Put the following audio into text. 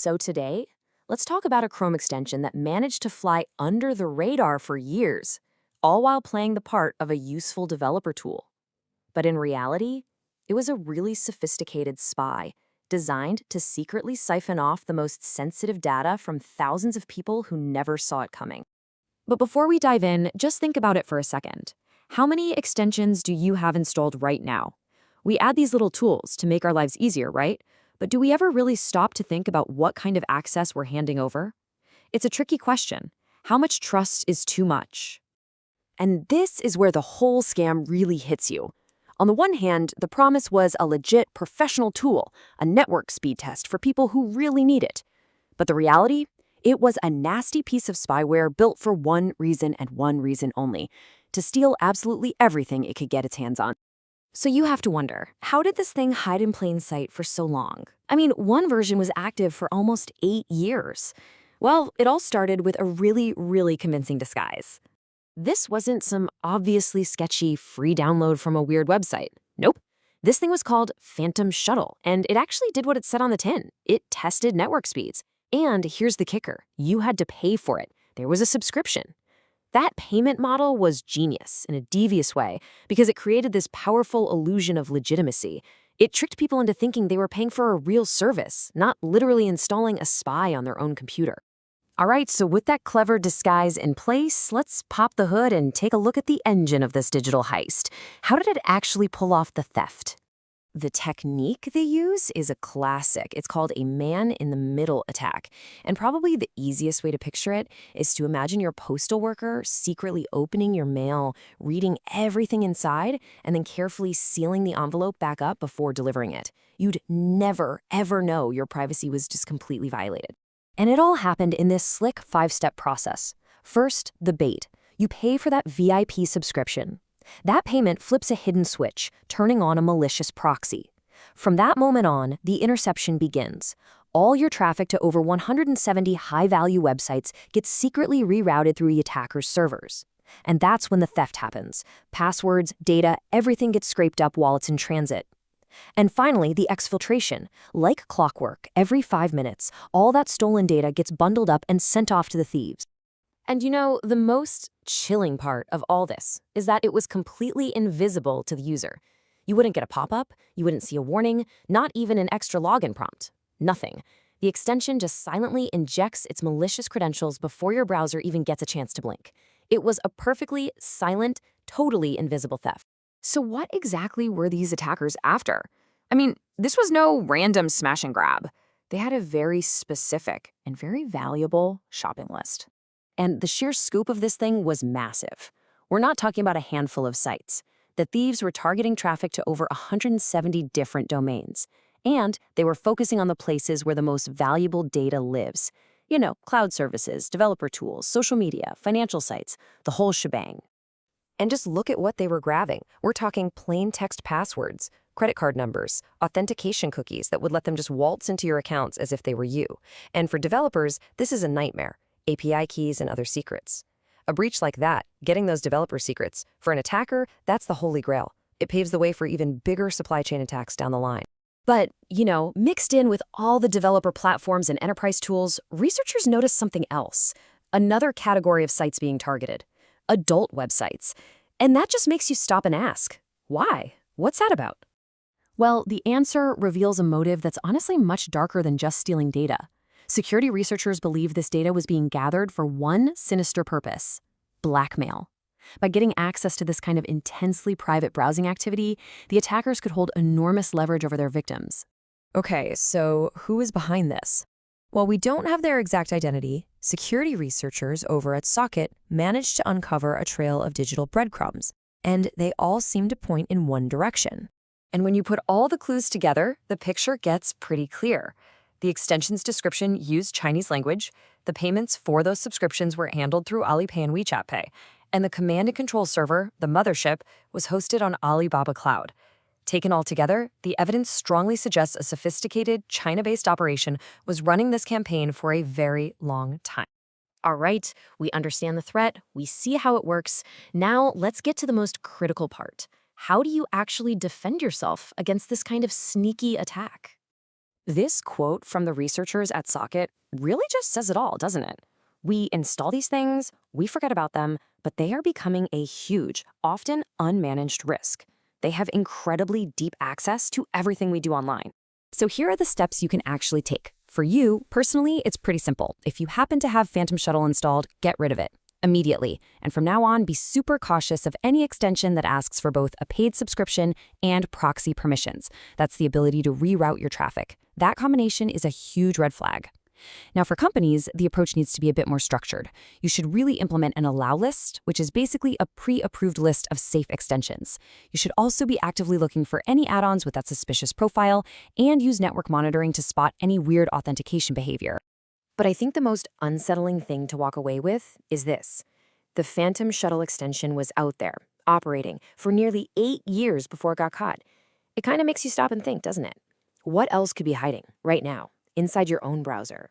So today, let's talk about a Chrome extension that managed to fly under the radar for years, all while playing the part of a useful developer tool. But in reality, it was a really sophisticated spy designed to secretly siphon off the most sensitive data from thousands of people who never saw it coming. But before we dive in, just think about it for a second. How many extensions do you have installed right now? We add these little tools to make our lives easier, right? But do we ever really stop to think about what kind of access we're handing over? It's a tricky question. How much trust is too much? And this is where the whole scam really hits you. On the one hand, the promise was a legit professional tool, a network speed test for people who really need it. But the reality? It was a nasty piece of spyware built for one reason and one reason only: to steal absolutely everything it could get its hands on. So you have to wonder, how did this thing hide in plain sight for so long? I mean, one version was active for almost 8 years. Well, it all started with a really convincing disguise. This wasn't some obviously sketchy free download from a weird website. Nope. This thing was called Phantom Shuttle, and it actually did what it said on the tin. It tested network speeds. And here's the kicker. You had to pay for it. There was a subscription. That payment model was genius in a devious way because it created this powerful illusion of legitimacy. It tricked people into thinking they were paying for a real service, not literally installing a spy on their own computer. All right, so with that clever disguise in place, let's pop the hood and take a look at the engine of this digital heist. How did it actually pull off the theft? The technique they use is a classic. It's called a man-in-the-middle attack. And probably the easiest way to picture it is to imagine your postal worker secretly opening your mail, reading everything inside, and then carefully sealing the envelope back up before delivering it. You'd never, ever know your privacy was just completely violated. And it all happened in this slick 5-step process. First, the bait. You pay for that VIP subscription. That payment flips a hidden switch, turning on a malicious proxy. From that moment on, the interception begins. All your traffic to over 170 high-value websites gets secretly rerouted through the attacker's servers. And that's when the theft happens. Passwords, data, everything gets scraped up while it's in transit. And finally, the exfiltration. Like clockwork, every 5 minutes, all that stolen data gets bundled up and sent off to the thieves. And you know, the most chilling part of all this is that it was completely invisible to the user. You wouldn't get a pop-up, you wouldn't see a warning, not even an extra login prompt. Nothing. The extension just silently injects its malicious credentials before your browser even gets a chance to blink. It was a perfectly silent, totally invisible theft. So what exactly were these attackers after? I mean, this was no random smash and grab. They had a very specific and very valuable shopping list. And the sheer scope of this thing was massive. We're not talking about a handful of sites. The thieves were targeting traffic to over 170 different domains. And they were focusing on the places where the most valuable data lives. You know, cloud services, developer tools, social media, financial sites, the whole shebang. And just look at what they were grabbing. We're talking plain text passwords, credit card numbers, authentication cookies that would let them just waltz into your accounts as if they were you. And for developers, this is a nightmare. API keys and other secrets. A breach like that, getting those developer secrets, for an attacker, that's the holy grail. It paves the way for even bigger supply chain attacks down the line. But, you know, mixed in with all the developer platforms and enterprise tools, researchers noticed something else. Another category of sites being targeted. Adult websites. And that just makes you stop and ask, why? What's that about? Well, the answer reveals a motive that's honestly much darker than just stealing data. Security researchers believe this data was being gathered for one sinister purpose: blackmail. By getting access to this kind of intensely private browsing activity, the attackers could hold enormous leverage over their victims. Okay, so who is behind this? While we don't have their exact identity, security researchers over at Socket managed to uncover a trail of digital breadcrumbs, and they all seem to point in one direction. And when you put all the clues together, the picture gets pretty clear. The extension's description used Chinese language, the payments for those subscriptions were handled through Alipay and WeChat Pay, and the command and control server, the mothership, was hosted on Alibaba Cloud. Taken all together, the evidence strongly suggests a sophisticated, China-based operation was running this campaign for a very long time. All right, we understand the threat, we see how it works. Now let's get to the most critical part. How do you actually defend yourself against this kind of sneaky attack? This quote from the researchers at Socket really just says it all, doesn't it? We install these things, we forget about them, but they are becoming a huge, often unmanaged risk. They have incredibly deep access to everything we do online. So here are the steps you can actually take. For you, personally, it's pretty simple. If you happen to have Phantom Shuttle installed, get rid of it immediately. And from now on, be super cautious of any extension that asks for both a paid subscription and proxy permissions. That's the ability to reroute your traffic. That combination is a huge red flag. Now, for companies, the approach needs to be a bit more structured. You should really implement an allow list, which is basically a pre-approved list of safe extensions. You should also be actively looking for any add-ons with that suspicious profile and use network monitoring to spot any weird authentication behavior. But I think the most unsettling thing to walk away with is this. The Phantom Shuttle extension was out there, operating, for nearly 8 years before it got caught. It kind of makes you stop and think, doesn't it? What else could be hiding right now inside your own browser?